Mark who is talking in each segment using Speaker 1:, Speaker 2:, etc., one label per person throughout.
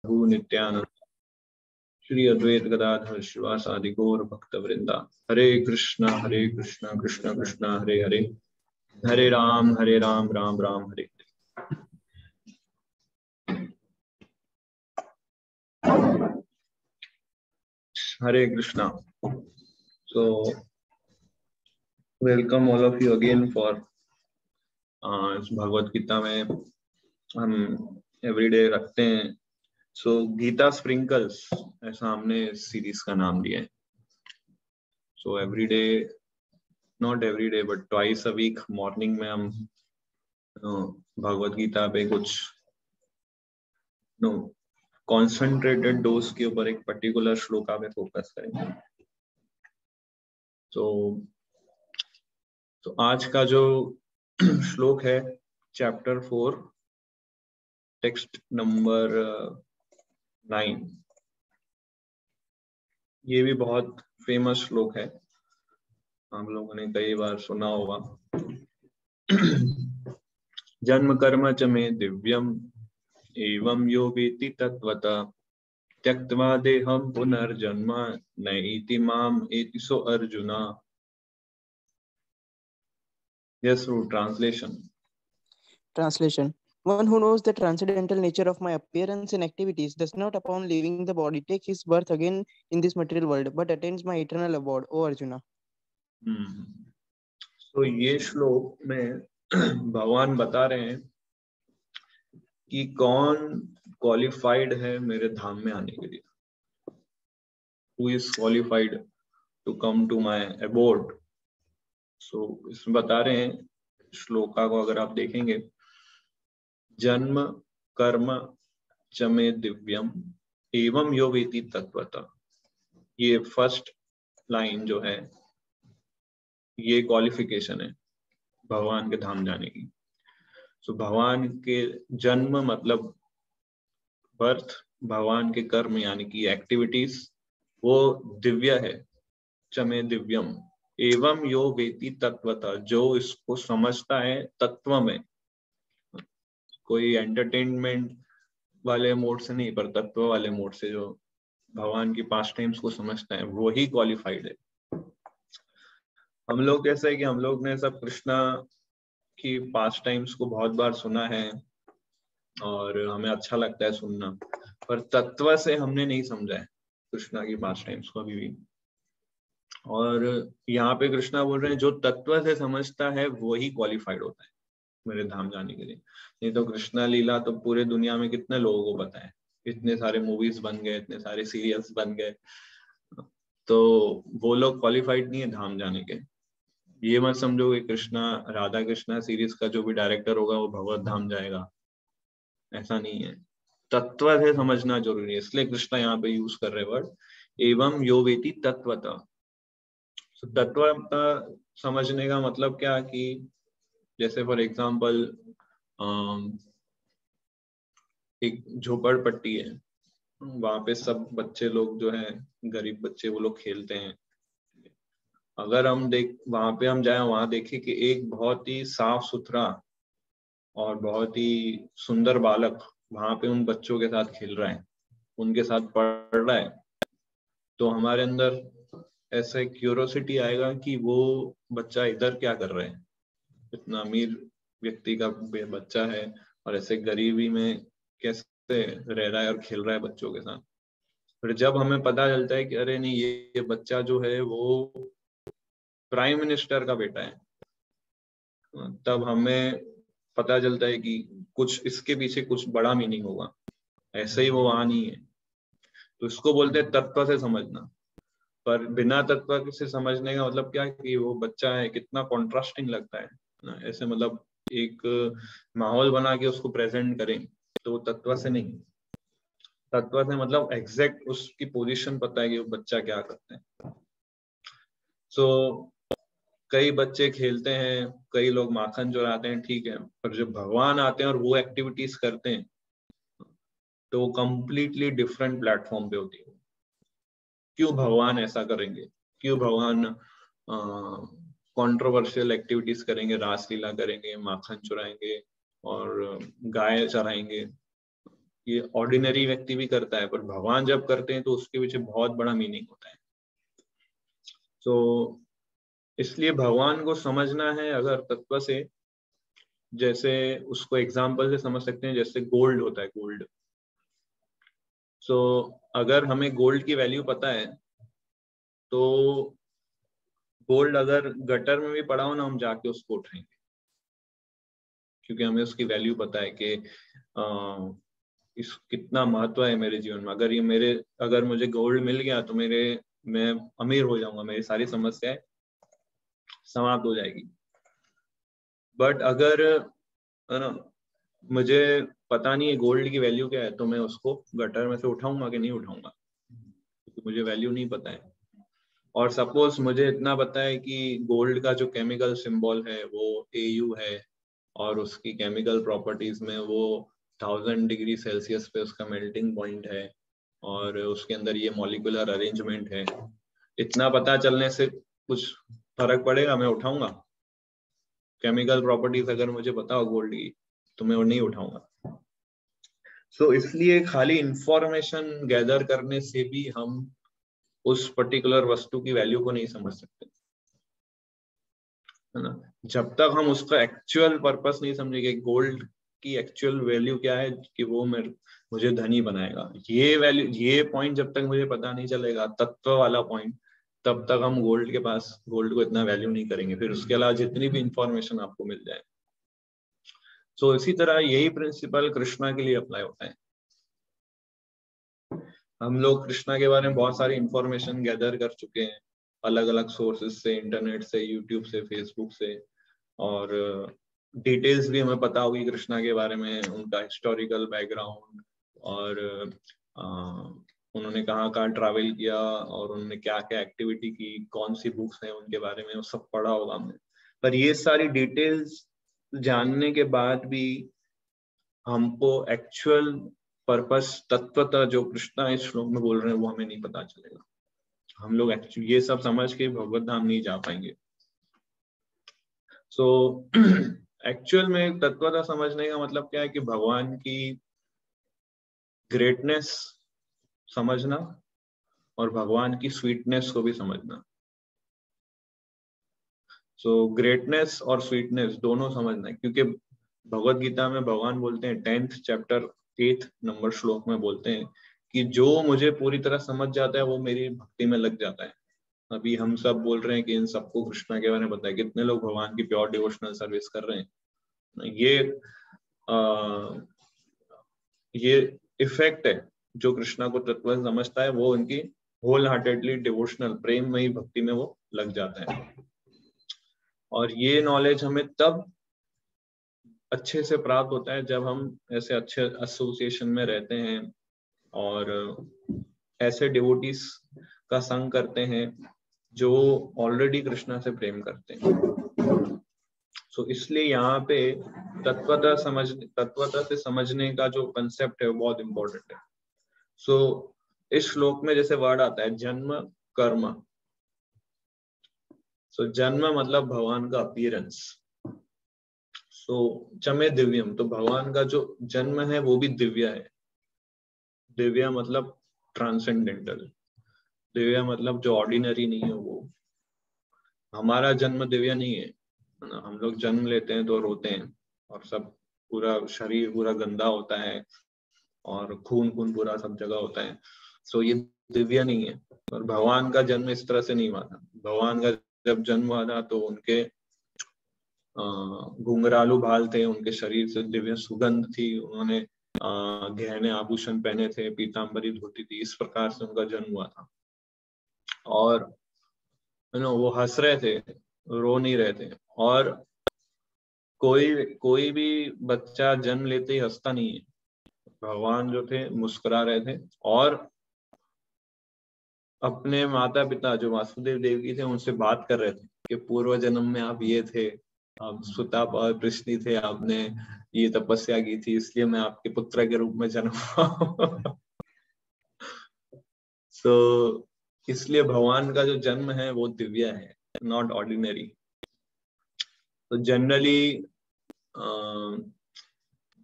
Speaker 1: प्रभु नित्यानंद श्री अद्वैत गदाधर श्रीवासादि गौर भक्त वृंदा। हरे कृष्णा कृष्ण कृष्ण हरे हरे, हरे Ram Ram Ram Hare Hare Krishna. So welcome all of you again for इस भगवत गीता में हम एवरीडे रखते हैं। सो गीता स्प्रिंकल्स ऐसा हमने सीरीज का नाम दिया है। So everyday, not everyday but twice a week morning में हम भगवत गीता पे कुछ कॉन्सेंट्रेटेड डोज के ऊपर एक पर्टिकुलर श्लोका पे फोकस करेंगे। तो आज का जो श्लोक है चैप्टर 4 टेक्स्ट नंबर 9, ये भी बहुत फेमस श्लोक है, हम लोगों ने कई बार सुना होगा। जन्म कर्म च मे दिव्यम एवं यो वेति तत्वतः त्यक्त्वा देहं पुनर्जन्म नैति माम एति सो arjuna. Yes, through translation.
Speaker 2: One who knows the transcendental nature of my appearance and activities does not, upon leaving the body, take his birth again in this material world, but attains my eternal abode, O Arjuna.
Speaker 1: So ये श्लोक में भगवान बता रहे हैं कि कौन qualified है मेरे धाम में आने के लिए। Who is qualified to come to my abode? So इसमें बता रहे हैं, श्लोका को अगर आप देखेंगे, जन्म कर्म च मे दिव्यम एवं यो वेति तत्वतः, ये फर्स्ट लाइन जो है ये क्वालिफिकेशन है भगवान के धाम जाने की। सो भगवान के जन्म मतलब बर्थ, भगवान के कर्म यानी कि एक्टिविटीज वो दिव्य है, चमे दिव्यम एवं यो वेति तत्वतः, जो इसको समझता है तत्व में, कोई एंटरटेनमेंट वाले मोड से नहीं पर तत्व वाले मोड से, जो भगवान की पास्ट टाइम्स को समझता है वो ही क्वालिफाइड है। हम लोग कैसे है कि हम लोग ने सब कृष्णा की पास्ट टाइम्स को बहुत बार सुना है और हमें अच्छा लगता है सुनना, पर तत्व से हमने नहीं समझा है कृष्णा की पास्ट टाइम्स को अभी भी। और यहाँ पे कृष्णा बोल रहे हैं जो तत्व से समझता है वो ही क्वालिफाइड होता है मेरे धाम जाने के लिए। नहीं तो कृष्णा लीला तो पूरे दुनिया में कितने लोगों को पता है, इतने सारे मूवीज बन गए, इतने सारे सीरियल्स बन गए, तो वो लोग क्वालिफाइड नहीं है धाम जाने के। ये मत समझो कि कृष्णा राधा कृष्णा सीरीज का जो भी डायरेक्टर होगा वो भगवत धाम जाएगा, ऐसा नहीं है। तत्व से समझना जरूरी है, इसलिए कृष्णा यहाँ पे यूज कर रहे वर्ड एवं यो वेति तत्वतः। तत्व समझने का मतलब क्या कि जैसे फॉर एग्जाम्पल एक झोपड़पट्टी है, वहां पे सब बच्चे लोग जो है गरीब बच्चे वो लोग खेलते हैं। अगर हम वहां पे हम जाए, वहां देखें कि एक बहुत ही साफ सुथरा और बहुत ही सुंदर बालक वहां पे उन बच्चों के साथ खेल रहा है, उनके साथ पढ़ रहा है, तो हमारे अंदर ऐसे क्यूरोसिटी आएगा कि वो बच्चा इधर क्या कर रहे हैं, इतना अमीर व्यक्ति का बच्चा है और ऐसे गरीबी में कैसे रह रहा है और खेल रहा है बच्चों के साथ। फिर जब हमें पता चलता है कि अरे नहीं, ये बच्चा जो है वो प्राइम मिनिस्टर का बेटा है, तब हमें पता चलता है कि कुछ इसके पीछे कुछ बड़ा मीनिंग होगा, ऐसे ही वो वहां नहीं है। तो इसको बोलते हैं तत्व से समझना। पर बिना तत्व से समझने का मतलब क्या कि वो बच्चा है कितना कॉन्ट्रास्टिंग लगता है ना, ऐसे मतलब एक माहौल बना के उसको प्रेजेंट करें, तो तत्व से नहीं। तत्व से मतलब एग्जैक्ट उसकी पोजीशन पता है कि वो बच्चा क्या करता है। सो कई बच्चे खेलते हैं, कई लोग माखन चुराते हैं, ठीक है, पर जब भगवान आते हैं और वो एक्टिविटीज करते हैं तो वो कंप्लीटली डिफरेंट प्लेटफॉर्म पे होती है। क्यों भगवान ऐसा करेंगे, क्यों भगवान कंट्रोवर्शियल एक्टिविटीज करेंगे, रासलीला करेंगे, माखन चुराएंगे और गाय चराएंगे? ये ऑर्डिनरी व्यक्ति भी करता है, पर भगवान जब करते हैं तो उसके पीछे बहुत बड़ा मीनिंग होता है। तो इसलिए भगवान को समझना है अगर तत्व से, जैसे उसको एग्जाम्पल से समझ सकते हैं, जैसे गोल्ड होता है, गोल्ड। सो अगर हमें गोल्ड की वैल्यू पता है तो गोल्ड अगर गटर में भी पड़ा हो ना, हम जाके उसको उठाएंगे, क्योंकि हमें उसकी वैल्यू पता है कि इस कितना महत्व है मेरे जीवन में। अगर मुझे गोल्ड मिल गया तो मैं अमीर हो जाऊंगा, मेरी सारी समस्याएं समाप्त हो जाएगी। बट अगर है ना, मुझे पता नहीं है गोल्ड की वैल्यू क्या है, तो मैं उसको गटर में से उठाऊंगा कि नहीं उठाऊंगा, क्योंकि मुझे वैल्यू नहीं पता है। और सपोज मुझे इतना पता है कि गोल्ड का जो केमिकल सिंबल है वो AU है, और उसकी केमिकल प्रॉपर्टीज में वो 1000 डिग्री सेल्सियस पे उसका मेल्टिंग पॉइंट है, और उसके अंदर ये मॉलिक्यूलर अरेंजमेंट है। इतना पता चलने से कुछ फर्क पड़ेगा? मैं उठाऊंगा? केमिकल प्रॉपर्टीज अगर मुझे पता हो गोल्ड की तो मैं वो नहीं उठाऊंगा। सो इसलिए खाली इंफॉर्मेशन गैदर करने से भी हम उस पर्टिकुलर वस्तु की वैल्यू को नहीं समझ सकते, है ना। जब तक हम उसका एक्चुअल पर्पस नहीं समझेंगे, गोल्ड की एक्चुअल वैल्यू क्या है कि वो मुझे धनी बनाएगा, ये वैल्यू, ये पॉइंट जब तक मुझे पता नहीं चलेगा, तत्व वाला पॉइंट, तब तक हम गोल्ड को इतना वैल्यू नहीं करेंगे, फिर उसके अलावा जितनी भी इंफॉर्मेशन आपको मिल जाए। सो इसी तरह यही प्रिंसिपल कृष्णा के लिए अप्लाई होता है। हम लोग कृष्णा के बारे में बहुत सारी इंफॉर्मेशन गैदर कर चुके हैं, अलग अलग सोर्सेज से, इंटरनेट से, यूट्यूब से, फेसबुक से, और डिटेल्स भी हमें पता होगी कृष्णा के बारे में, उनका हिस्टोरिकल बैकग्राउंड, और उन्होंने कहाँ कहाँ ट्रैवल किया, और उन्होंने क्या क्या एक्टिविटी की, कौन सी बुक्स हैं उनके बारे में, वो सब पढ़ा होगा हमने। पर ये सारी डिटेल्स जानने के बाद भी हमको एक्चुअल पर्पस, तत्वतः जो कृष्णा इस श्लोक में बोल रहे हैं, वो हमें नहीं पता चलेगा। हम लोग एक्चुअली ये सब समझ के भगवत धाम नहीं जा पाएंगे। सो एक्चुअल में तत्वतः समझने का मतलब क्या है कि भगवान की ग्रेटनेस समझना और भगवान की स्वीटनेस को भी समझना। सो ग्रेटनेस और स्वीटनेस दोनों समझना है, क्योंकि भगवत गीता में भगवान बोलते हैं 10th चैप्टर 8th नंबर श्लोक में बोलते हैं कि जो मुझे पूरी तरह समझ जाता है वो मेरी भक्ति में लग जाता है। अभी हम सब बोल रहे हैं कि इन सबको कृष्णा के बारे में पता है, कितने लोग भगवान की प्योर डिवोशनल सर्विस कर रहे हैं। ये इफेक्ट है, जो कृष्णा को तत्व समझता है वो उनकी होल हार्टेडली डिवोशनल प्रेममयी भक्ति में वो लग जाता है। और ये नॉलेज हमें तब अच्छे से प्राप्त होता है जब हम ऐसे अच्छे एसोसिएशन में रहते हैं और ऐसे डिवोटीज का संग करते हैं जो ऑलरेडी कृष्णा से प्रेम करते हैं। सो इसलिए यहाँ पे तत्वतः से समझने का जो कंसेप्ट है वो बहुत इंपॉर्टेंट है। सो इस श्लोक में जैसे वर्ड आता है जन्म कर्म, सो जन्म मतलब भगवान का अपीयरेंस, सो चमे दिव्यम, तो भगवान का जो जन्म है वो भी दिव्य है। दिव्य मतलब ट्रांसेंडेंटल, दिव्य मतलब जो ऑर्डिनरी नहीं है वो। हमारा जन्म दिव्य नहीं है ना, हम लोग जन्म लेते हैं तो रोते हैं और सब पूरा शरीर पूरा गंदा होता है और खून खून पूरा सब जगह होता है। सो ये दिव्य नहीं है। और भगवान का जन्म इस तरह से नहीं हुआ था। भगवान का जब जन्म हुआ था तो उनके घुंघरालू बाल थे, उनके शरीर से दिव्य सुगंध थी, उन्होंने गहने आभूषण पहने थे, पीताम्बरी धोती थी, इस प्रकार से उनका जन्म हुआ था। और वो हंस रहे थे, रो नहीं रहे थे। और कोई भी बच्चा जन्म लेते ही हंसता नहीं है। भगवान जो थे मुस्कुरा रहे थे और अपने माता पिता जो वासुदेव देवकी थे उनसे बात कर रहे थे कि पूर्व जन्म में आप ये थे, आप सुता और कृष्णी थे, आपने ये तपस्या की थी, इसलिए मैं आपके पुत्र के रूप में जन्म हुआ। तो इसलिए भगवान का जो जन्म है वो दिव्य है, नॉट ऑर्डिनरी। तो जनरली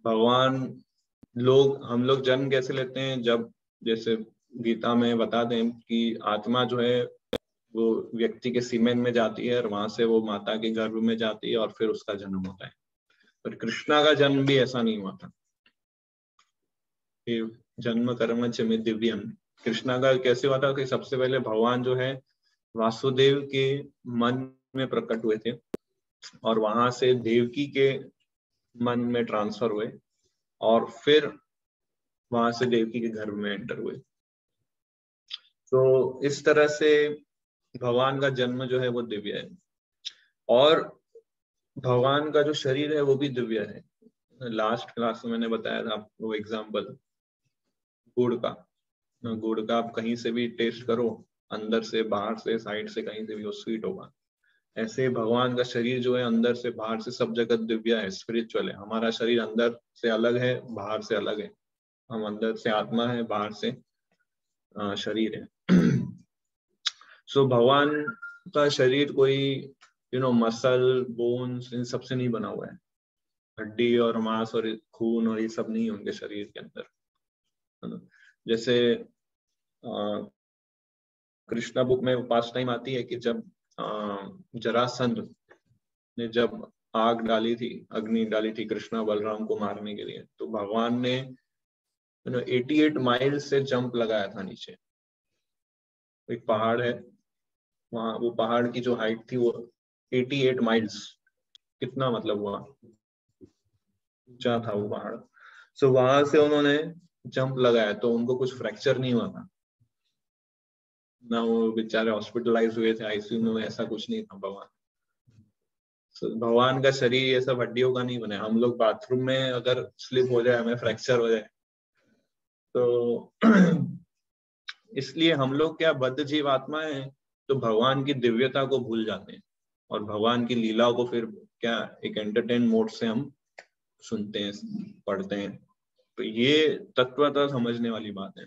Speaker 1: भगवान हम लोग जन्म कैसे लेते हैं, जब जैसे गीता में बताते हैं कि आत्मा जो है वो व्यक्ति के सीमेन में जाती है और वहां से वो माता के गर्भ में जाती है और फिर उसका जन्म होता है। पर कृष्णा का जन्म भी ऐसा नहीं हुआ था। जन्म कर्म च मे दिव्यम, कृष्णा का कैसे हुआ था कि सबसे पहले भगवान जो है वासुदेव के मन में प्रकट हुए थे और वहां से देवकी के मन में ट्रांसफर हुए और फिर वहां से देवकी के गर्भ में एंटर हुए। तो इस तरह से भगवान का जन्म जो है वो दिव्य है और भगवान का जो शरीर है वो भी दिव्य है। लास्ट क्लास में मैंने बताया था आपको एग्जाम्पल गुड़ का। गुड़ का आप कहीं से भी टेस्ट करो, अंदर से बाहर से साइड से कहीं से भी वो स्वीट होगा। ऐसे भगवान का शरीर जो है अंदर से बाहर से सब जगह दिव्य है, स्पिरिचुअल है। हमारा शरीर अंदर से अलग है, बाहर से अलग है। हम अंदर से आत्मा है, बाहर से शरीर है। सो भगवान का शरीर कोई मसल बोन्स इन सबसे नहीं बना हुआ है। हड्डी और मांस और खून और ये सब नहीं है उनके शरीर के अंदर, है ना। जैसे कृष्णा बुक में पास टाइम आती है कि जब जरासंध ने जब आग डाली थी, अग्नि डाली थी कृष्णा बलराम को मारने के लिए, तो भगवान ने 88 माइल से जंप लगाया था नीचे। एक पहाड़ है वहां, वो पहाड़ की जो हाइट थी वो 88 माइल्स, कितना मतलब हुआ ऊंचा था वो पहाड़। सो वहां से उन्होंने जंप लगाया तो उनको कुछ फ्रैक्चर नहीं हुआ था ना, वो बेचारे हॉस्पिटलाइज हुए थे आईसीयू में, ऐसा कुछ नहीं था भगवान। भगवान का शरीर ये सब हड्डियों का नहीं बना। हम लोग बाथरूम में अगर स्लिप हो जाए, हमें फ्रैक्चर हो जाए, तो इसलिए हम लोग क्या बद्ध जीव आत्मा है, तो भगवान की दिव्यता को भूल जाते हैं और भगवान की लीला को फिर क्या एक एंटरटेन मोड से हम सुनते हैं, पढ़ते हैं। तो ये तत्वतः समझने वाली बात है।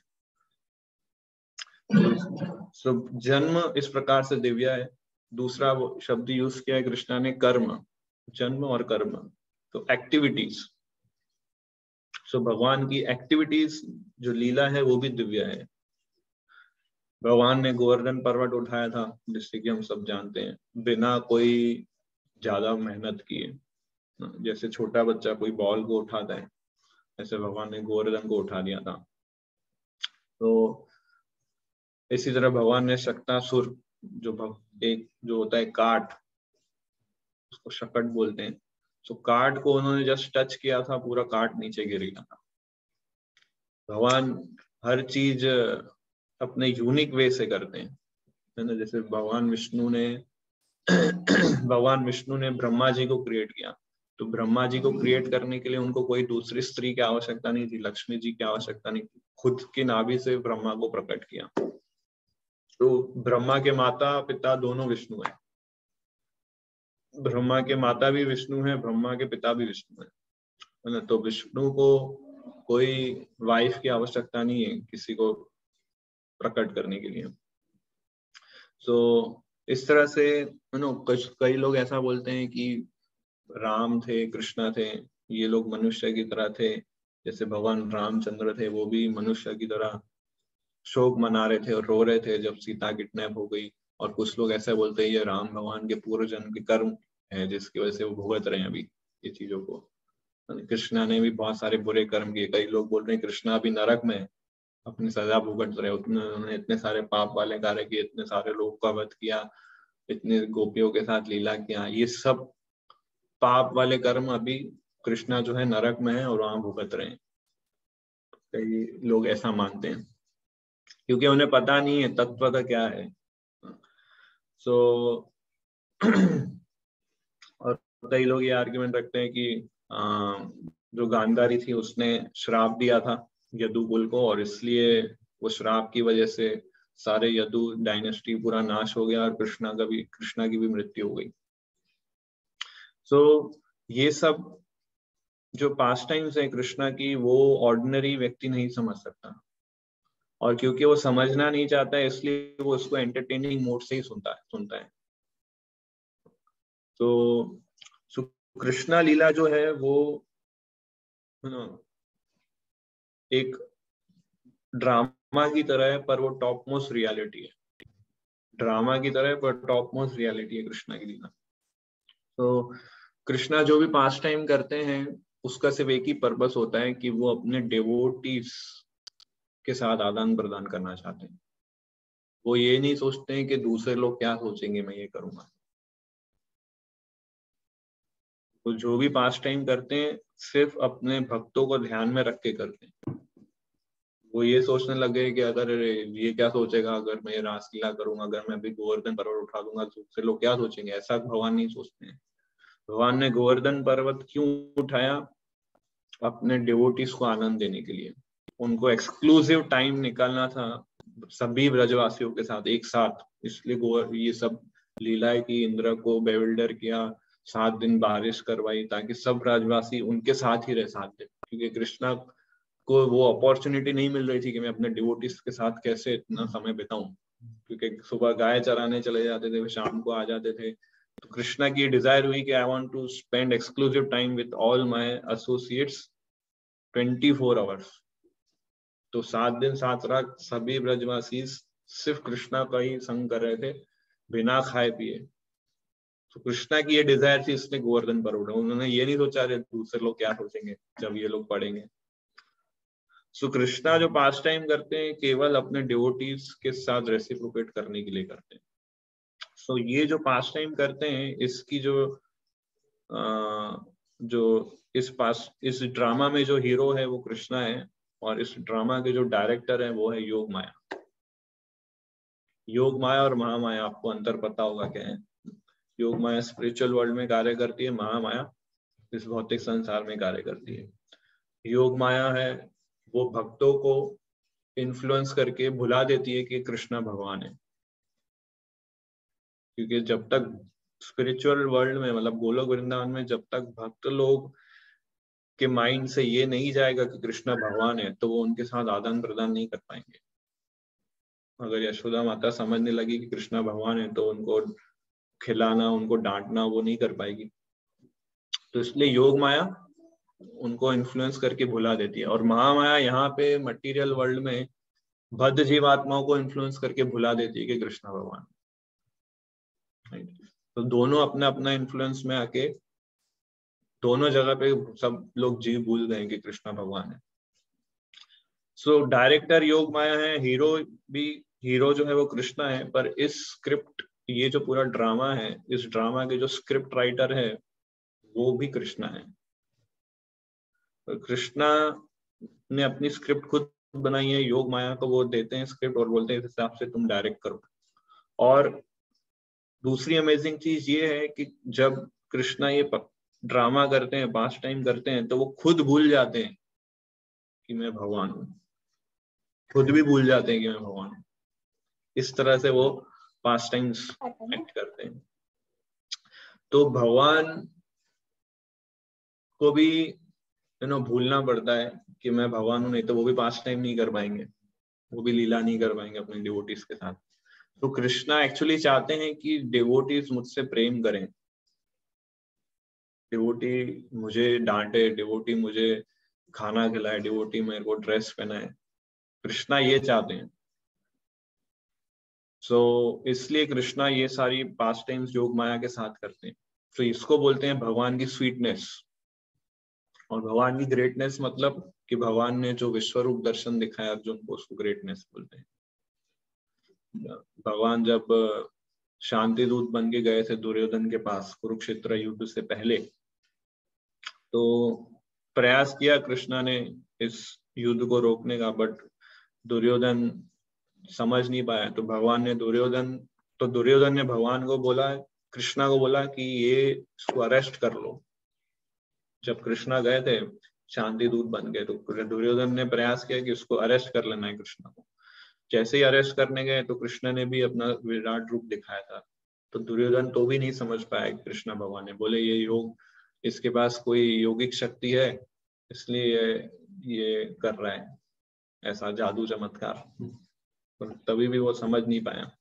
Speaker 1: तो जन्म इस प्रकार से दिव्य है। दूसरा वो शब्द यूज किया है कृष्णा ने, कर्म, जन्म और कर्म, तो एक्टिविटीज। सो भगवान की एक्टिविटीज जो लीला है वो भी दिव्य है। भगवान ने गोवर्धन पर्वत उठाया था, जिससे कि हम सब जानते हैं, बिना कोई ज्यादा मेहनत किए। जैसे छोटा बच्चा कोई बॉल को उठाता है, ऐसे भगवान ने गोवर्धन को उठा दिया था। तो इसी तरह भगवान ने शक्तासुर, एक जो होता है काठ, उसको शकट बोलते हैं, तो काठ को उन्होंने जस्ट टच किया था, पूरा काठ नीचे गिर गया था। भगवान हर चीज अपने यूनिक वे से करते हैं, है ना। जैसे भगवान विष्णु ने ब्रह्मा जी को क्रिएट किया, तो ब्रह्मा जी को क्रिएट करने के लिए उनको कोई दूसरी स्त्री की आवश्यकता नहीं थी, लक्ष्मी जी की आवश्यकता नहीं थी, खुद की नाभि से ब्रह्मा को प्रकट किया। तो ब्रह्मा के माता पिता दोनों विष्णु हैं। ब्रह्मा के माता भी विष्णु है, ब्रह्मा के पिता भी विष्णु है ना। तो विष्णु को कोई वाइफ की आवश्यकता नहीं है किसी को प्रकट करने के लिए। तो इस तरह से कई लोग ऐसा बोलते हैं कि राम थे, कृष्णा थे, ये लोग मनुष्य की तरह थे। जैसे भगवान रामचंद्र थे, वो भी मनुष्य की तरह शोक मना रहे थे और रो रहे थे जब सीता किडनैप हो गई। और कुछ लोग ऐसा बोलते हैं ये राम भगवान के पूर्व जन्म के कर्म है, जिसकी वजह से वो भुगत रहे हैं अभी ये चीजों को। कृष्णा ने भी बहुत सारे बुरे कर्म किए। कई लोग बोल रहे हैं कृष्णा अभी नरक में अपनी सजा भुगत रहे, उन्होंने इतने सारे पाप वाले कार्य किए, इतने सारे लोगों का वध किया, इतने गोपियों के साथ लीला किया, ये सब पाप वाले कर्म अभी कृष्णा जो है नरक में है और वहां भुगत रहे हैं। कई लोग ऐसा मानते हैं क्योंकि उन्हें पता नहीं है तत्व का क्या है। सो और कई लोग ये आर्ग्यूमेंट रखते हैं कि जो गांधारी थी उसने श्राप दिया था यदुकुल को, और इसलिए वो श्राप की वजह से सारे यदु डायनेस्टी पूरा नाश हो गया और कृष्णा की भी मृत्यु हो गई। सो ये सब जो पास्ट टाइम्स है कृष्णा की, वो ऑर्डिनरी व्यक्ति नहीं समझ सकता, और क्योंकि वो समझना नहीं चाहता है इसलिए वो उसको एंटरटेनिंग मोड से ही सुनता है। तो कृष्णा लीला जो है वो एक ड्रामा की तरह है, पर वो टॉप मोस्ट रियलिटी है। ड्रामा की तरह है पर टॉप मोस्ट रियलिटी है कृष्णा की लीला। तो कृष्णा जो भी पास टाइम करते हैं उसका सिर्फ एक ही पर्पस होता है कि वो अपने डिवोटीज के साथ आदान प्रदान करना चाहते हैं। वो ये नहीं सोचते हैं कि दूसरे लोग क्या सोचेंगे मैं ये करूंगा। तो जो भी पास टाइम करते हैं सिर्फ अपने भक्तों को ध्यान में रख के करते हैं। वो ये सोचने लगे कि अगर ये क्या सोचेगा अगर मैं रासलीला करूंगा, अगर मैं अभी गोवर्धन पर्वत उठा दूंगा तो दूसरे लोग क्या सोचेंगे, ऐसा भगवान नहीं सोचते हैं। भगवान ने गोवर्धन पर्वत क्यों उठाया? अपने डिवोटीज को आनंद देने के लिए। उनको एक्सक्लूसिव टाइम निकालना था सभी ब्रजवासियों के साथ एक साथ, इसलिए ये सब लीलाएं की, इंद्र को बेविल्डर किया, 7 दिन बारिश करवाई ताकि सब ब्रजवासी उनके साथ ही रह, साथ दिन। क्योंकि कृष्णा को वो अपॉर्चुनिटी नहीं मिल रही थी कि मैं अपने डिवोटीज के साथ कैसे इतना समय बिताऊं, क्योंकि सुबह गाय चराने चले जाते थे, शाम को आ जाते थे। तो कृष्णा की डिजायर हुई कि I want to spend exclusive time with all my associates 24 hours. तो 7 दिन 7 रात सभी ब्रजवासी सिर्फ कृष्णा का ही संग कर रहे थे बिना खाए पिए। तो कृष्णा की ये डिजायर थी, इसने गोवर्धन पर उठा। उन्होंने ये नहीं सोचा रहे दूसरे लोग क्या सोचेंगे जब ये लोग पढ़ेंगे। सो कृष्णा जो पास टाइम करते हैं केवल अपने डिवोटीज के साथ रेसिप्रोकेट करने के लिए करते हैं। सो ये जो पास टाइम करते हैं इसकी इस ड्रामा में जो हीरो है वो कृष्णा है, और इस ड्रामा के जो डायरेक्टर है वो है योग माया। योग माया और महामाया आपको अंतर पता होगा क्या है? योग माया स्पिरिचुअल वर्ल्ड में कार्य करती है, महामाया इस भौतिक संसार में कार्य करती है। योग माया है वो भक्तों को इन्फ्लुएंस करके भुला देती है कि कृष्णा भगवान है। क्योंकि जब तक स्पिरिचुअल वर्ल्ड में मतलब गोलोक वृंदावन में जब तक भक्त लोग के माइंड से ये नहीं जाएगा कि कृष्णा भगवान है तो वो उनके साथ आदान प्रदान नहीं कर पाएंगे। अगर यशोदा माता समझने लगी कि कृष्णा भगवान है तो उनको खिलाना, उनको डांटना वो नहीं कर पाएगी। तो इसलिए योग माया उनको इन्फ्लुएंस करके भुला देती है, और महामाया यहाँ पे मटेरियल वर्ल्ड में बद्ध जीवात्माओं को इन्फ्लुएंस करके भुला देती है कि कृष्णा भगवान। तो दोनों अपना अपना इन्फ्लुएंस में आके दोनों जगह पे सब लोग जीव भूल गए कि कृष्णा भगवान है। सो डायरेक्टर योग माया है, हीरो जो है वो कृष्णा है। पर इस स्क्रिप्ट, ये जो पूरा ड्रामा है, इस ड्रामा के जो स्क्रिप्ट राइटर है वो भी कृष्णा है। कृष्णा ने अपनी स्क्रिप्ट खुद बनाई है, योग माया को वो देते हैं स्क्रिप्ट और बोलते हैं इस हिसाब से तुम डायरेक्ट करो। और दूसरी अमेजिंग चीज ये है कि जब कृष्णा ये ड्रामा करते हैं, पास टाइम करते हैं, तो वो खुद भूल जाते हैं कि मैं भगवान हूँ, खुद भी भूल जाते हैं कि मैं भगवान हूँ। इस तरह से वो पास टाइम्स एक्ट करते हैं। तो भगवान को भी भूलना पड़ता है कि मैं भगवान हूँ, नहीं तो वो भी पास टाइम नहीं कर पाएंगे, वो भी लीला नहीं कर पाएंगे अपने डिवोटीज के साथ। तो कृष्णा एक्चुअली चाहते हैं कि डिवोटीज मुझसे प्रेम करें, डिवोटी मुझे डांटे, डिवोटी मुझे खाना खिलाए, डिवोटी मेरे को ड्रेस पहनाए। कृष्णा ये चाहते हैं। सो इसलिए कृष्णा ये सारी पास टाइम्स योग माया के साथ करते हैं। तो इसको बोलते हैं भगवान की स्वीटनेस। और भगवान की ग्रेटनेस मतलब कि भगवान ने जो विश्वरूप दर्शन दिखाया अर्जुन को, उसको ग्रेटनेस बोलते हैं। भगवान जब शांति दूत बन के गए थे दुर्योधन के पास कुरुक्षेत्र युद्ध से पहले, तो प्रयास किया कृष्णा ने इस युद्ध को रोकने का, बट दुर्योधन समझ नहीं पाया। तो दुर्योधन ने भगवान को बोला, कृष्णा को बोला कि ये इसको अरेस्ट कर लो। जब कृष्णा गए थे शांति दूत बन गए, तो दुर्योधन ने प्रयास किया कि उसको अरेस्ट कर लेना है कृष्णा को। जैसे ही अरेस्ट करने गए तो कृष्णा ने भी अपना विराट रूप दिखाया था। तो दुर्योधन तो भी नहीं समझ पाया कृष्णा भगवान ने, बोले ये योग, इसके पास कोई योगिक शक्ति है इसलिए ये कर रहा है ऐसा जादू चमत्कार। तो तभी भी वो समझ नहीं पाया।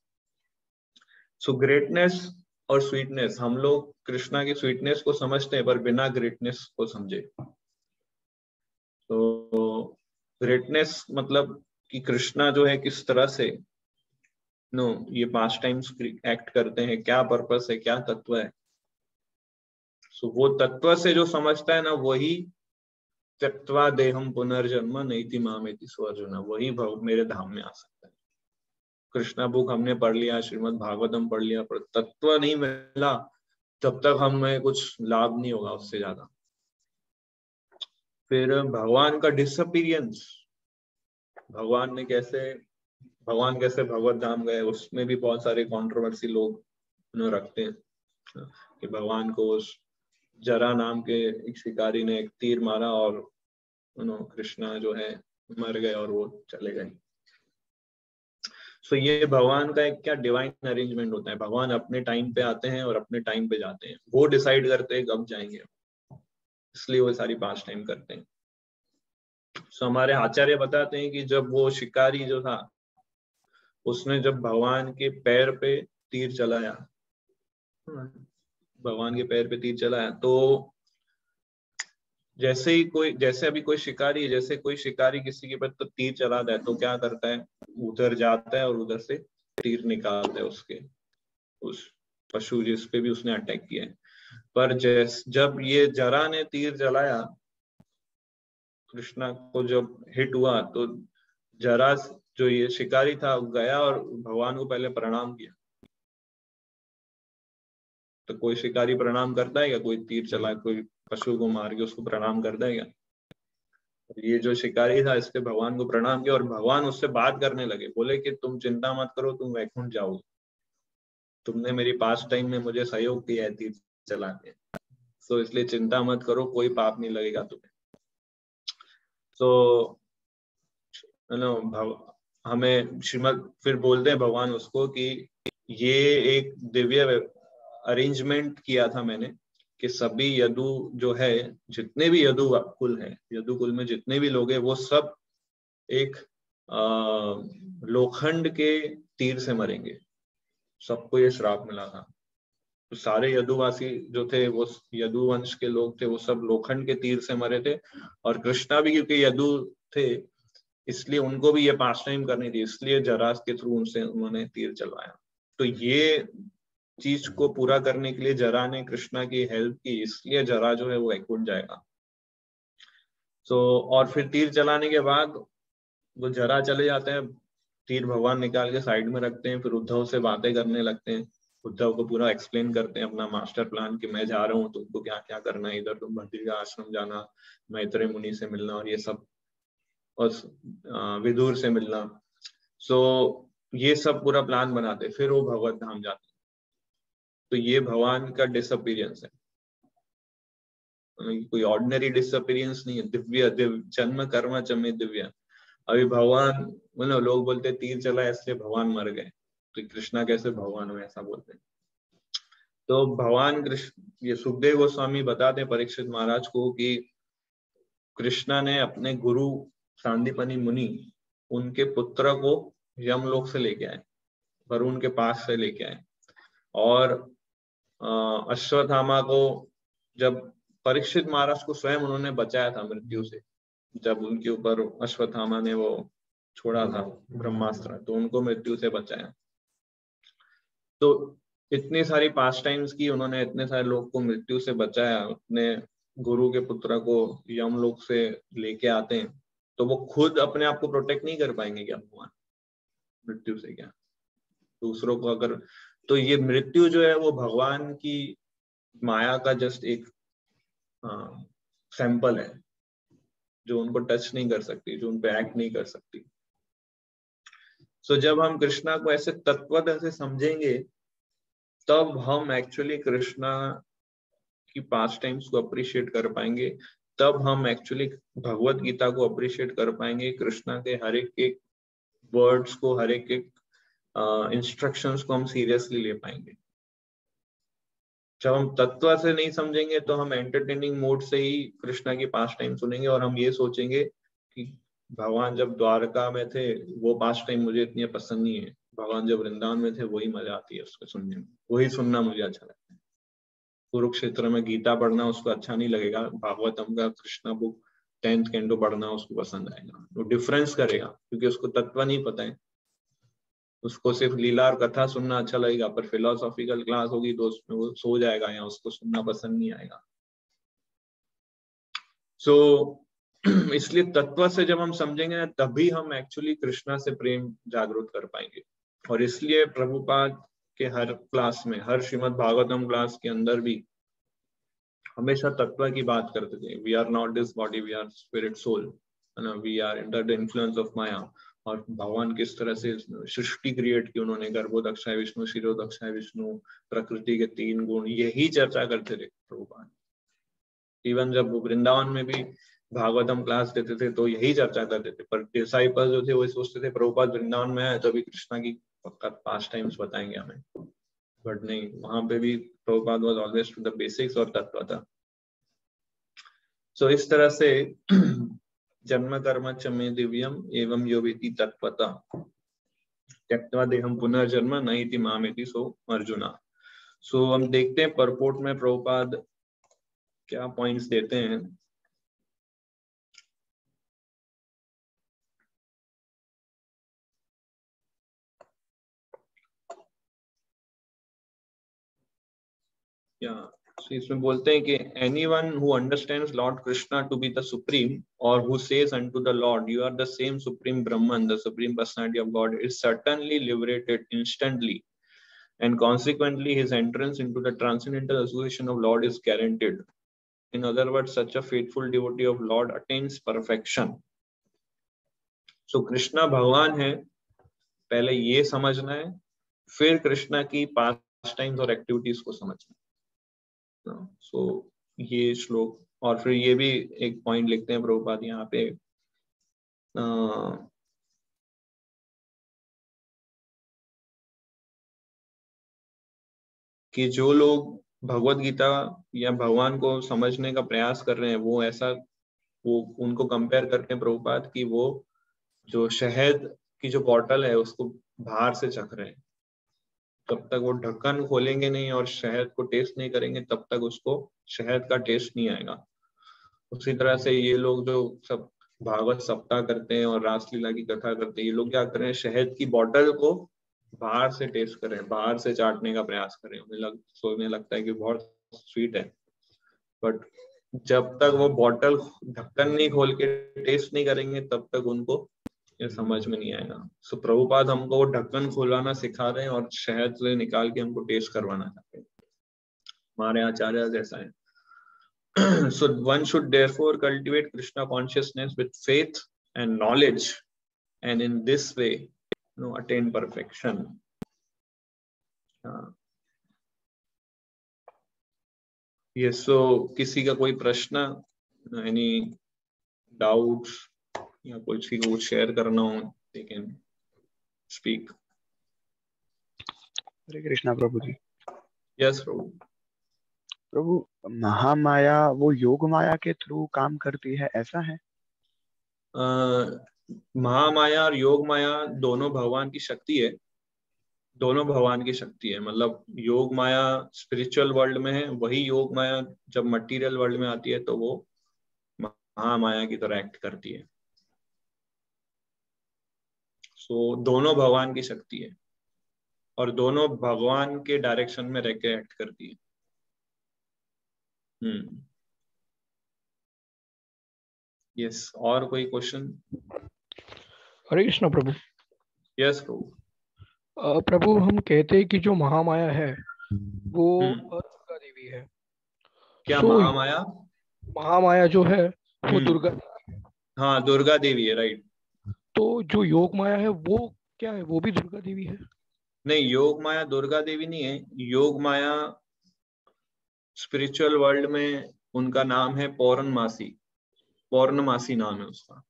Speaker 1: सो ग्रेटनेस और स्वीटनेस, हम लोग कृष्णा की स्वीटनेस को समझते हैं पर बिना ग्रेटनेस को समझे। तो ग्रेटनेस मतलब कि कृष्णा जो है किस तरह से ये पास्ट टाइम्स एक्ट करते हैं, क्या पर्पस है, क्या तत्व है। सो वो तत्व से जो समझता है ना, वही त्यक्त्वा देहम पुनर्जन्म नैति मामेति सो अर्जुन, वही मेरे धाम में आ सकता है। कृष्णा बुक हमने पढ़ लिया, श्रीमद् भागवतम पढ़ लिया, पर तत्व नहीं मिला तब तक हमें कुछ लाभ नहीं होगा उससे ज्यादा। फिर भगवान का डिसअपीरियंस, भगवान कैसे भगवत धाम गए, उसमें भी बहुत सारे कंट्रोवर्सी लोग रखते हैं कि भगवान को उस जरा नाम के एक शिकारी ने एक तीर मारा और कृष्णा जो है मर गए और वो चले गए। सो ये भगवान का एक क्या डिवाइन अरेंजमेंट होता है, भगवान अपने टाइम पे आते हैं और अपने टाइम पे जाते हैं, वो डिसाइड करते हैं कब जाएंगे, इसलिए वो सारी पास टाइम करते हैं। सो हमारे आचार्य बताते हैं कि जब वो शिकारी जो था उसने जब भगवान के पैर पे तीर चलाया, भगवान के पैर पे तीर चलाया, तो जैसे अभी कोई शिकारी किसी के पर तो तीर चलाता है तो क्या करता है, उधर जाता है और उधर से तीर निकालता है उस पशु जिस पे भी उसने अटैक किया है। पर जब ये जरा ने तीर चलाया, कृष्णा को जब हिट हुआ, तो जरा जो ये शिकारी था गया और भगवान को पहले प्रणाम किया। तो कोई शिकारी प्रणाम करता है क्या? कोई तीर चला कोई पशु को मार के उसको प्रणाम करता है क्या? ये जो शिकारी था इसके भगवान को प्रणाम किया और भगवान उससे बात करने लगे, बोले कि तुम चिंता मत करो, तुम वैकुंठ जाओगे, तुमने मेरी पास टाइम में मुझे सहयोग किया है तीर चला के, तो इसलिए चिंता मत करो, कोई पाप नहीं लगेगा तुम्हें। तो हमें श्रीमद फिर बोलते हैं भगवान उसको कि ये एक दिव्य अरेंजमेंट किया था मैंने कि सभी यदु जो है, जितने भी यदु कुल है, यदु कुल में जितने भी लोग हैं वो सब एक लोखंड के तीर से मरेंगे, सबको ये श्राप मिला था। तो सारे यदुवासी जो थे, वो यदु वंश के लोग थे, वो सब लोखंड के तीर से मरे थे। और कृष्णा भी क्योंकि यदु थे इसलिए उनको भी ये पास टाइम करनी थी, इसलिए जरास के थ्रू उन्होंने तीर चलवाया। तो ये चीज को पूरा करने के लिए जरा ने कृष्णा की हेल्प की, इसलिए जरा जो है वो वैकुंठ जाएगा। और फिर तीर चलाने के बाद वो जरा चले जाते हैं, तीर भगवान निकाल के साइड में रखते हैं, फिर उद्धव से बातें करने लगते हैं, उद्धव को पूरा एक्सप्लेन करते हैं अपना मास्टर प्लान कि मैं जा रहा हूँ, तुमको क्या क्या करना है, इधर तुम भद्री का आश्रम जाना, मैत्रेय मुनि से मिलना और ये सब, और विदुर से मिलना। ये सब पूरा प्लान बनाते, फिर वो भगवत धाम जाते। तो ये भगवान का डिसअपीरियंस है, कोई ऑर्डिनरी डिसअपीरियंस नहीं है, दिव्य जन्म कर्म चमे दिव्य। अभी भगवान लोग बोलते तीर चला इसलिए भगवान मर गए, तो कृष्णा कैसे भगवान हुए ऐसा बोलते हैं। तो भगवान कृष्ण, ये सुखदेव गोस्वामी बताते परीक्षित महाराज को कि कृष्णा ने अपने गुरु सांदीपनि मुनि, उनके पुत्र को यमलोक से लेके आए, वरुण के पास से लेके आए। और अश्वत्थामा को जब परीक्षित महाराज को स्वयं उन्होंने बचाया था मृत्यु से, जब उनके ऊपर अश्वत्थामा ने वो छोड़ा था ब्रह्मास्त्र, तो उनको मृत्यु से बचाया। तो इतनी सारी पास टाइम्स की उन्होंने, इतने सारे लोग को मृत्यु से बचाया, अपने गुरु के पुत्र को यमलोक से लेके आते हैं, तो वो खुद अपने आप को प्रोटेक्ट नहीं कर पाएंगे क्या भगवान मृत्यु से? क्या दूसरों को अगर, तो ये मृत्यु जो है वो भगवान की माया का जस्ट एक सैंपल है, जो उनको टच नहीं कर सकती, जो उन पे एक्ट नहीं कर सकती। जब हम कृष्णा को ऐसे तत्वतः से समझेंगे, तब हम एक्चुअली कृष्णा की पास टाइम्स को अप्रिशिएट कर पाएंगे, तब हम एक्चुअली भगवत गीता को अप्रिशिएट कर पाएंगे, कृष्णा के हर एक वर्ड्स को, हर एक इंस्ट्रक्शंस को हम सीरियसली ले पाएंगे। जब हम तत्व से नहीं समझेंगे तो हम एंटरटेनिंग मोड से ही कृष्णा की पास टाइम सुनेंगे और हम ये सोचेंगे कि भगवान जब द्वारका में थे वो पास टाइम मुझे इतनी पसंद नहीं है, भगवान जब वृंदावन में थे वही मजा आती है उसको सुनने में, वही सुनना मुझे अच्छा लगता है। कुरुक्षेत्र में गीता पढ़ना उसको अच्छा नहीं लगेगा, भागवतम का कृष्णा बुक 10th कैंटो पढ़ना उसको पसंद आएगा, वो डिफरेंस करेगा क्योंकि उसको तत्व नहीं पता है। उसको सिर्फ लीला और कथा सुनना अच्छा लगेगा, पर फिलोसॉफिकल क्लास होगी तो उसमें वो सो जाएगा या उसको सुनना पसंद नहीं आएगा। सो इसलिए तत्व से जब हम समझेंगे ना, तभी हम एक्चुअली कृष्णा से प्रेम जागृत कर पाएंगे। और इसलिए प्रभुपाद के हर क्लास में, हर श्रीमद् भागवतम क्लास के अंदर भी हमेशा तत्व की बात करते थे। We are not this body, we are spirit soul, we are under the influence of maya. और भगवान किस तरह से सृष्टि क्रिएट की उन्होंने, गर्भोदक्षाय विष्णु, शिरोदक्षाय विष्णु, प्रकृति के 3 गुण, यही चर्चा करते थे प्रभुपाद। इवन जब वृंदावन में भी भागवतम क्लास देते थे तो यही चर्चा करते थे, पर डिसाइपल जो थे वो सोचते थे प्रभुपाद वृंदावन में आए तो अभी कृष्णा की पक्का पास्ट टाइम्स बताएंगे हमें, बट नहीं, वहां पे भी Prabhupada was always to the basics और तत्व था। सो इस तरह से जन्म कर्म च मे दिव्यम एवं यो वेति तत्वता त्यक्त्वा देहम पुनर्जन्म नैति मामेति सो अर्जुना। सो हम देखते हैं परपोर्ट में प्रभुपाद क्या पॉइंट्स देते हैं। इसमें बोलते हैं कि anyone who understands Lord Krishna to be the supreme, or who says unto the Lord, you are the same supreme Brahman, the supreme personality of God, is certainly liberated instantly, and consequently his entrance into the transcendental association of Lord is guaranteed. In other words, such a faithful devotee of Lord attains perfection. So Krishna भगवान है, पहले ये समझना है, फिर कृष्णा की past times और activities को समझना है। सो ये श्लोक, और फिर ये भी एक पॉइंट लिखते हैं प्रभुपाद यहाँ पे, कि जो लोग भगवत गीता या भगवान को समझने का प्रयास कर रहे हैं वो ऐसा, वो उनको कंपेयर करते हैं प्रभुपाद कि वो जो शहद की जो बॉटल है उसको बाहर से चख रहे हैं, तब तक वो ढक्कन खोलेंगे नहीं और शहद को टेस्ट नहीं करेंगे तब तक उसको शहद का टेस्ट नहीं आएगा। उसी तरह से ये लोग जो सब भागवत सप्ताह करते हैं और रासलीला की कथा करते हैं, ये लोग क्या कर रहे हैं, शहद की बोतल को बाहर से टेस्ट कर रहे हैं, बाहर से चाटने का प्रयास कर रहे हैं। सोचने लगता है कि बहुत स्वीट है, बट जब तक वो बोतल ढक्कन नहीं खोल के टेस्ट नहीं करेंगे तब तक उनको ये समझ में नहीं आएगा। सो प्रभुपाद हमको वो ढक्कन खोलाना सिखा रहे हैं और शहद से निकाल के हमको टेस्ट करवाना चाहते हैं। हमारे आचार्य जैसा है। So one should therefore cultivate Krishna consciousness with faith and knowledge, and in this way, attain perfection. Yes. So किसी का कोई प्रश्न, any doubts या कुछ शेयर करना हो, they can speak.
Speaker 3: Hare Krishna Prabhu ji.
Speaker 1: Yes प्रभु।
Speaker 3: प्रभु, महामाया वो योग माया के थ्रू काम करती है, ऐसा है?
Speaker 1: महामाया और योग माया दोनों भगवान की शक्ति है, दोनों भगवान की शक्ति है। मतलब योग माया स्पिरिचुअल वर्ल्ड में है, वही योग माया जब मटेरियल वर्ल्ड में आती है तो वो महामाया की तरह एक्ट करती है। सो दोनों भगवान की शक्ति है और दोनों भगवान के डायरेक्शन में रह के एक्ट करती है। यस, और कोई क्वेश्चन?
Speaker 4: हरे कृष्णा प्रभु।
Speaker 1: यस प्रभु।
Speaker 4: प्रभु, हम कहते हैं कि जो महामाया है वो दुर्गा देवी है।
Speaker 1: क्या महामाया?
Speaker 4: महामाया जो है वो दुर्गा देवी है।
Speaker 1: हाँ, दुर्गा देवी है, राइट।
Speaker 4: तो जो योग माया है वो क्या है, वो भी दुर्गा देवी है? नहीं,
Speaker 1: योग माया दुर्गा देवी नहीं है। योग माया स्पिरिचुअल वर्ल्ड में उनका नाम है पौर्णमासी, पौर्णमासी नाम है उसका।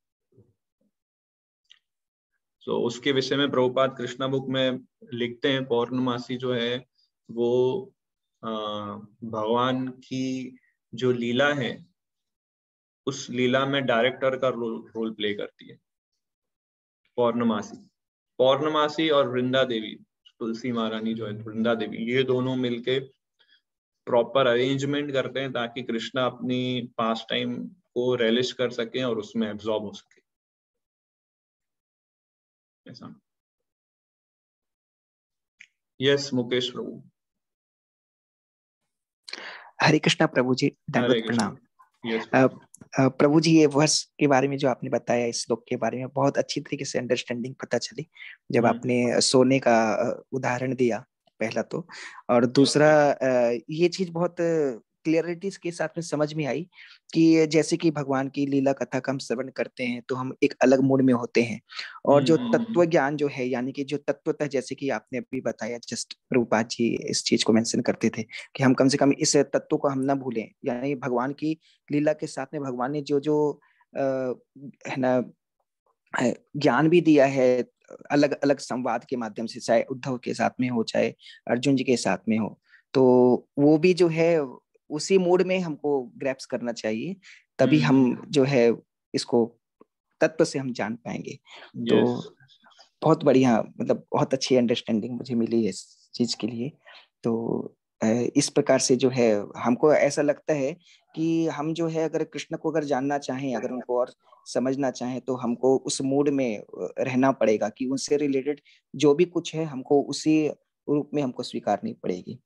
Speaker 1: तो उसके विषय में प्रभुपाद कृष्णा बुक में लिखते हैं, पौर्णमासी जो है वो भगवान की जो लीला है उस लीला में डायरेक्टर का रोल प्ले करती है पौर्णमासी। पौर्णमासी और वृंदा देवी, तुलसी महारानी जो है वृंदा देवी, ये दोनों मिलके प्रॉपर अरेंजमेंट करते हैं ताकि कृष्णा अपनी पास टाइम को रेलिश कर सके और उसमें एब्जॉर्ब हो सके, ऐसा। यस मुकेश प्रभु।
Speaker 5: हरे कृष्णा प्रभु जी, दंडवत
Speaker 1: हरे कृष्ण।
Speaker 5: प्रणाम।
Speaker 1: यस
Speaker 5: प्रभु जी, ये वर्ष के बारे में जो आपने बताया, इस श्लोक के बारे में बहुत अच्छी तरीके से अंडरस्टैंडिंग पता चली जब आपने सोने का उदाहरण दिया, पहला तो। और दूसरा ये चीज बहुत क्लियरिटी के साथ में समझ में आई कि जैसे कि भगवान की लीला कथा का हम श्रवण करते हैं तो हम एक अलग मूड में होते हैं, और जो तत्व ज्ञान जो है, यानी कि जो तत्वतः, जैसे कि आपने अभी बताया, जस्ट प्रभुपाद जी इस चीज को मेंशन करते थे कि हम कम से कम इस तत्व को हम ना भूलें, यानी भगवान की लीला के साथ में भगवान ने जो जो है ना ज्ञान भी दिया है, अलग अलग संवाद के माध्यम से, चाहे उद्धव के साथ में हो चाहे अर्जुन जी के साथ में हो, तो वो भी जो है उसी मूड में हमको ग्रैप्स करना चाहिए, तभी हम जो है इसको तत्व से हम जान पाएंगे। तो बहुत बढ़िया, मतलब बहुत अच्छी अंडरस्टैंडिंग मुझे मिली इस चीज के लिए। तो इस प्रकार से जो है हमको ऐसा लगता है कि हम जो है अगर कृष्ण को अगर जानना चाहें, अगर उनको और समझना चाहें, तो हमको उस मूड में रहना पड़ेगा कि उनसे रिलेटेड जो भी कुछ है हमको उसी रूप में हमको स्वीकारनी पड़ेगी।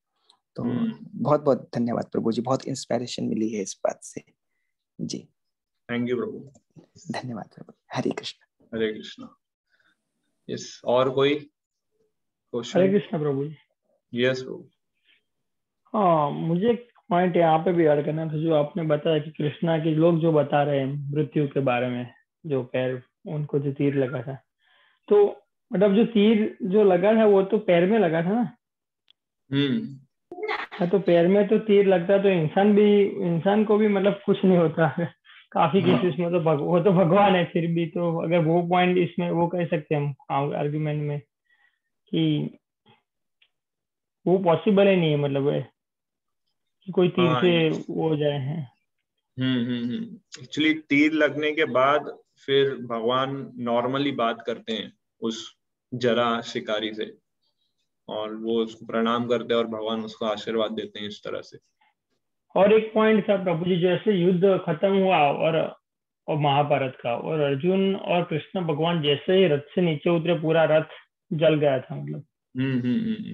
Speaker 5: तो बहुत बहुत धन्यवाद प्रभु जी, बहुत इंस्पिरेशन मिली है इस बात से जी।
Speaker 1: थैंक यू प्रभु।
Speaker 5: धन्यवाद प्रभु। हरे कृष्ण।
Speaker 1: हरे कृष्ण। यस, और कोई क्वेश्चन?
Speaker 6: हरे कृष्ण प्रभु जी।
Speaker 1: यस प्रभु।
Speaker 6: हाँ, मुझे एक पॉइंट यहाँ पे भी ऐड करना था, जो आपने बताया कि कृष्णा के लोग जो बता रहे हैं मृत्यु के बारे में, जो पैर उनको जो तीर लगा था, तो मतलब जो तीर जो लगा था वो तो पैर में लगा था ना? हाँ, तो पैर में तो तीर लगता तो इंसान को भी मतलब कुछ नहीं होता काफी केसेस में तो वो तो भगवान है, फिर भी तो अगर वो पॉइंट इसमें वो कह सकते हैं हम आर्गुमेंट में कि वो पॉसिबल ही नहीं है, मतलब है कि कोई तीर से वो हो जाए है।
Speaker 1: एक्चुअली तीर लगने के बाद फिर भगवान नॉर्मली बात करते हैं उस जरा शिकारी से, और वो उसको प्रणाम करते हैं और भगवान उसको आशीर्वाद देते हैं इस तरह से।
Speaker 6: और एक पॉइंट था प्रभु जी, जैसे युद्ध खत्म हुआ और महाभारत का, और अर्जुन और कृष्ण भगवान जैसे ही रथ से नीचे उतरे पूरा रथ जल गया था, मतलब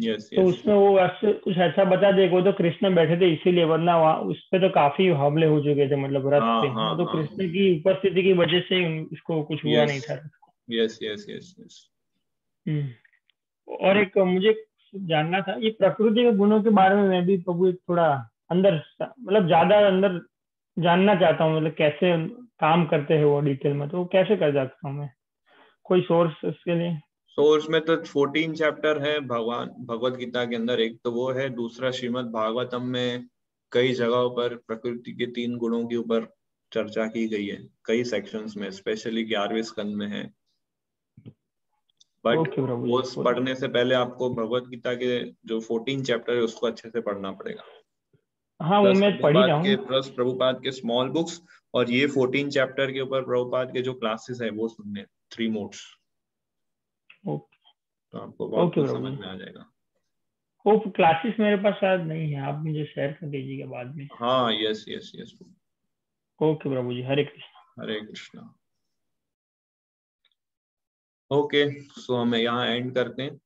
Speaker 1: यस
Speaker 6: तो उसमें वो कुछ ऐसा बता दे, वो तो कृष्ण बैठे थे इसीलिए, वरना उस पे तो काफी हमले हो चुके थे, मतलब रथ पे। वो तो कृष्ण की उपस्थिति की वजह से इसको कुछ हुआ नहीं था।
Speaker 1: Yes yes yes yes.
Speaker 6: और एक मुझे जानना था, ये प्रकृति के गुणों के बारे में मैं भी प्रभु थोड़ा अंदर, मतलब ज्यादा अंदर जानना चाहता हूँ, मतलब कैसे काम करते हैं वो डिटेल में, तो वो कैसे कर सकता हूँ मैं? कोई सोर्स इसके लिए?
Speaker 1: सोर्स में तो 14 चैप्टर है भगवत गीता के अंदर, एक तो वो है, दूसरा श्रीमद् भागवतम में कई जगहों पर प्रकृति के 3 गुणों के ऊपर चर्चा की गई है, कई सेक्शंस में, स्पेशली 11वें स्कंद में है। बट वो पढ़ने से पहले आपको भगवत गीता के जो 14 चैप्टर है उसको अच्छे से पढ़ना पड़ेगा।
Speaker 6: हाँ, वो मैं पढ़ ही रहा हूँ।
Speaker 1: प्लस प्रभुपाद के स्मॉल बुक्स, और ये 14 चैप्टर के ऊपर प्रभुपाद के जो क्लासेस है वो सुनने, 3 मोड्स, तो आपको बहुत कुछ समझ में आ जाएगा।
Speaker 6: वो क्लासेस मेरे पास शायद नहीं है, आप मुझे शेयर कर दीजिएगा बाद में।
Speaker 1: हाँ, यस यस यस।
Speaker 6: ओके प्रभु जी, हरे कृष्णा।
Speaker 1: हरे कृष्णा। ओके, सो हम यहाँ एंड करते हैं।